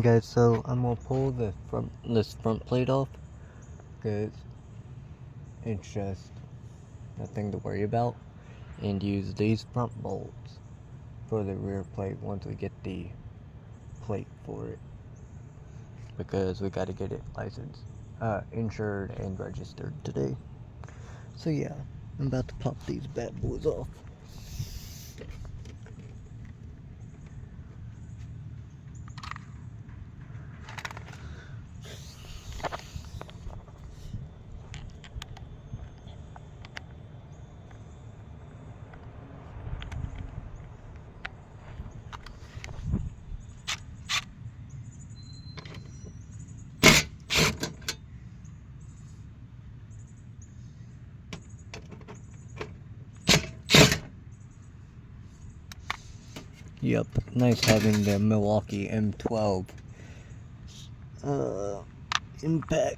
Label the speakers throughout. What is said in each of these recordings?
Speaker 1: And guys, so I'm gonna pull this front plate off because it's just nothing to worry about, and use these front bolts for the rear plate once we get the plate for it, because we got to get it licensed, insured, and registered today. So yeah, I'm about to pop these bad boys off. Yep, nice having the Milwaukee M12 impact.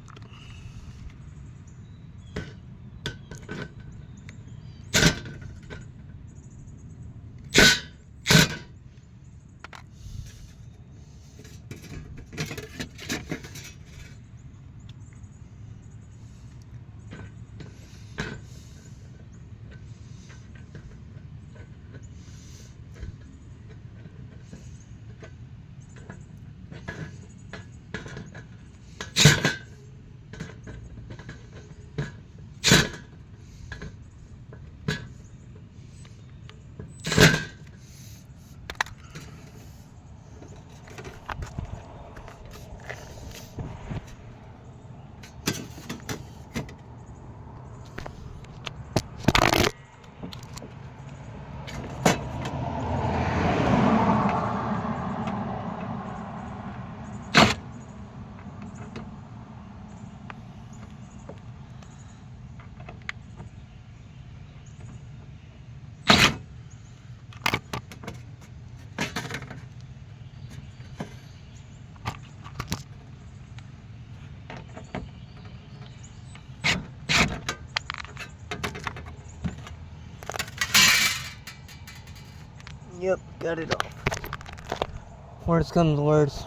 Speaker 1: Yep, got it off. Worst comes to worst.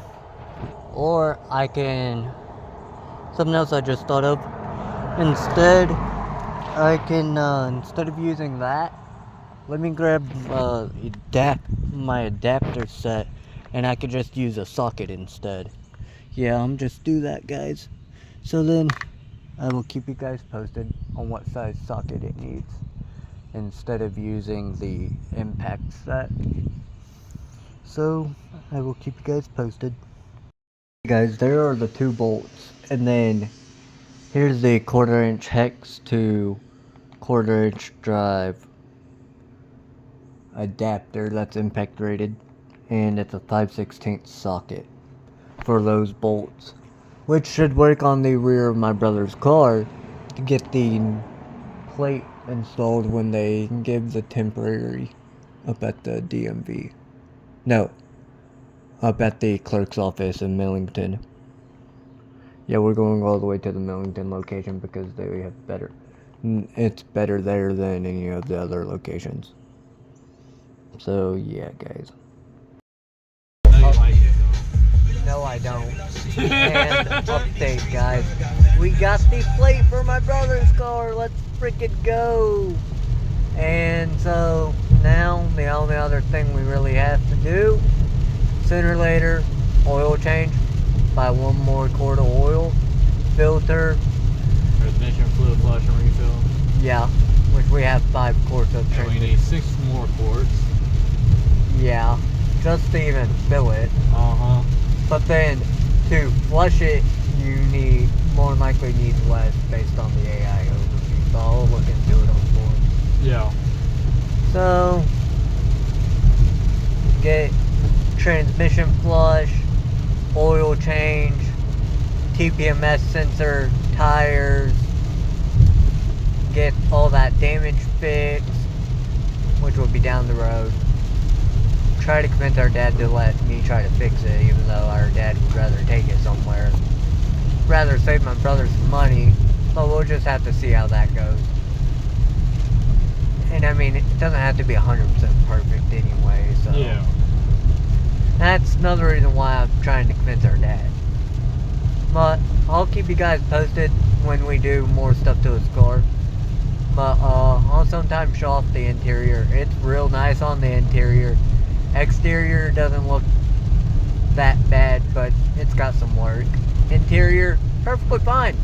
Speaker 1: Or I can... Something else I just thought of. Instead, I can, instead of using that, let me grab my adapter set, and I could just use a socket instead. Yeah, I'm just do that, guys. So then, I will keep you guys posted on what size socket it needs, instead of using the impact set. So, I will keep you guys posted. Guys, there are the two bolts, and then here's the 1/4 inch hex to 1/4 inch drive adapter that's impact rated, and it's a 5/16 socket for those bolts, which should work on the rear of my brother's car to get the plate installed when they give the temporary up at the DMV. No, up at the clerk's office in Millington. Yeah, we're going all the way to the Millington location because they have better. It's better there than any of the other locations. So yeah, guys. No, I don't. And update, guys. We got the plate for my brother's car. Let's freaking go. And so now the only other thing we really have to do, sooner or later, oil change. Buy one more quart of oil, filter,
Speaker 2: transmission fluid flush and refill.
Speaker 1: Yeah, which we have 5 quarts of.
Speaker 2: And we need 6 more quarts.
Speaker 1: Yeah, just to even fill it. But then to flush it, you need more likely need less based on the AI overview. So I'll look into it on Ford.
Speaker 2: Yeah.
Speaker 1: So get transmission flush, oil change, TPMS sensor, tires, get all that damage fixed, which will be down the road. Try to convince our dad to let me try to fix it, even though our dad would rather take it somewhere. Rather save my brother some money, but we'll just have to see how that goes. And I mean, it doesn't have to be 100% perfect anyway, so.
Speaker 2: Yeah.
Speaker 1: That's another reason why I'm trying to convince our dad. But I'll keep you guys posted when we do more stuff to his car. But I'll sometimes show off the interior. It's real nice on the interior. Exterior doesn't look that bad, but it's got some work. Interior, perfectly fine.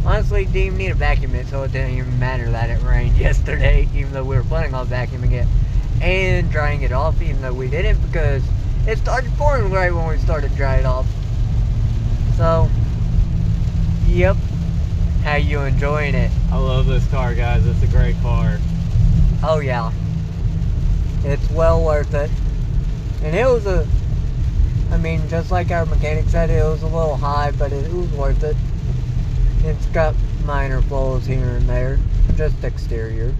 Speaker 1: Honestly, didn't even need to vacuum it, so it didn't even matter that it rained yesterday, even though we were planning on vacuuming it and drying it off, even though we didn't, because it started pouring right when we started drying it off. So, yep. How you enjoying it?
Speaker 2: I love this car, guys. It's a great car.
Speaker 1: Oh yeah. It's well worth it. And it was just like our mechanic said, it was a little high, but it was worth it. It's got minor flaws here and there, just exterior.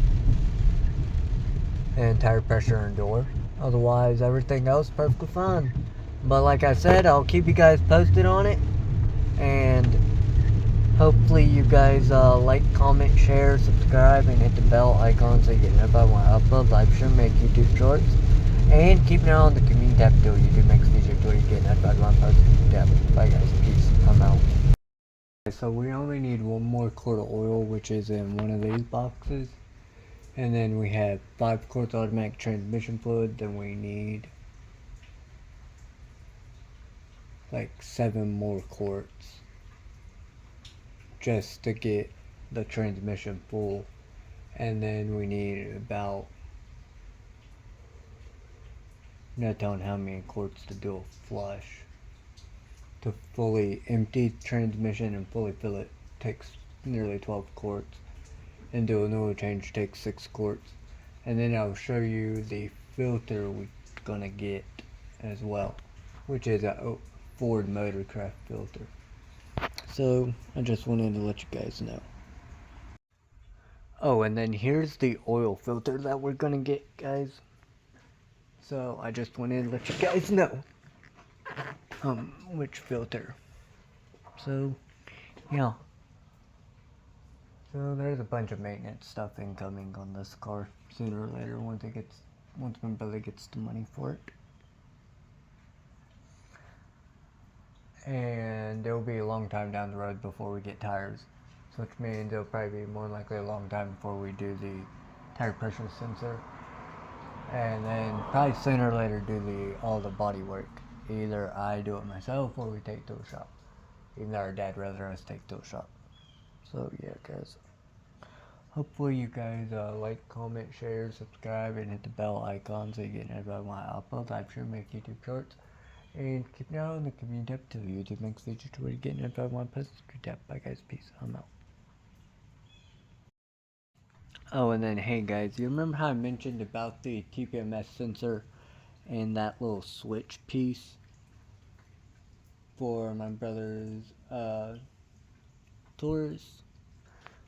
Speaker 1: And tire pressure and door. Otherwise, everything else perfectly fine. But like I said, I'll keep you guys posted on it. And hopefully you guys like, comment, share, subscribe, and hit the bell icon so you get notified when I upload live stream, make YouTube shorts. And keep an eye on the community tab till YouTube makes DJ to you get notified when I post the tab. Bye guys, peace, I'm out. So we only need one more quart of oil, which is in one of these boxes. And then we have 5 quarts automatic transmission fluid. Then we need like 7 more quarts just to get the transmission full. And then we need about, no telling how many quarts to do a flush. To fully empty transmission and fully fill it takes nearly 12 quarts. And do an oil change takes 6 quarts. And then I'll show you the filter we're gonna get as well, which is a Ford Motorcraft filter. So I just wanted to let you guys know. Oh, and then here's the oil filter that we're gonna get, guys. So I just wanted to let you guys know which filter. So yeah. So there's a bunch of maintenance stuff incoming on this car sooner or later once my brother gets the money for it. And it'll be a long time down the road before we get tires, so which means it'll probably be more likely a long time before we do the tire pressure sensor, and then probably sooner or later do all the body work. Either I do it myself or we take it to a shop, even though our dad rather us take it to a shop. So yeah guys, hopefully you guys like, comment, share, subscribe, and hit the bell icon so you get notified when I upload. I'm sure make YouTube shorts. And keep an eye on the community tab till YouTube makes future to where you get notified when I post the tab. Bye guys, peace, I'm out. Oh, and then hey guys, you remember how I mentioned about the TPMS sensor and that little switch piece for my brother's Taurus?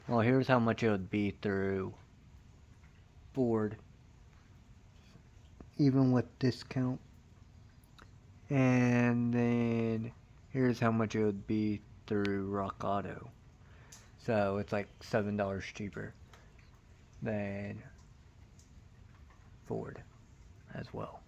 Speaker 1: Well, here's how much it would be through Ford, even with discount. And then here's how much it would be through Rock Auto. So it's like $7 cheaper than Ford as well.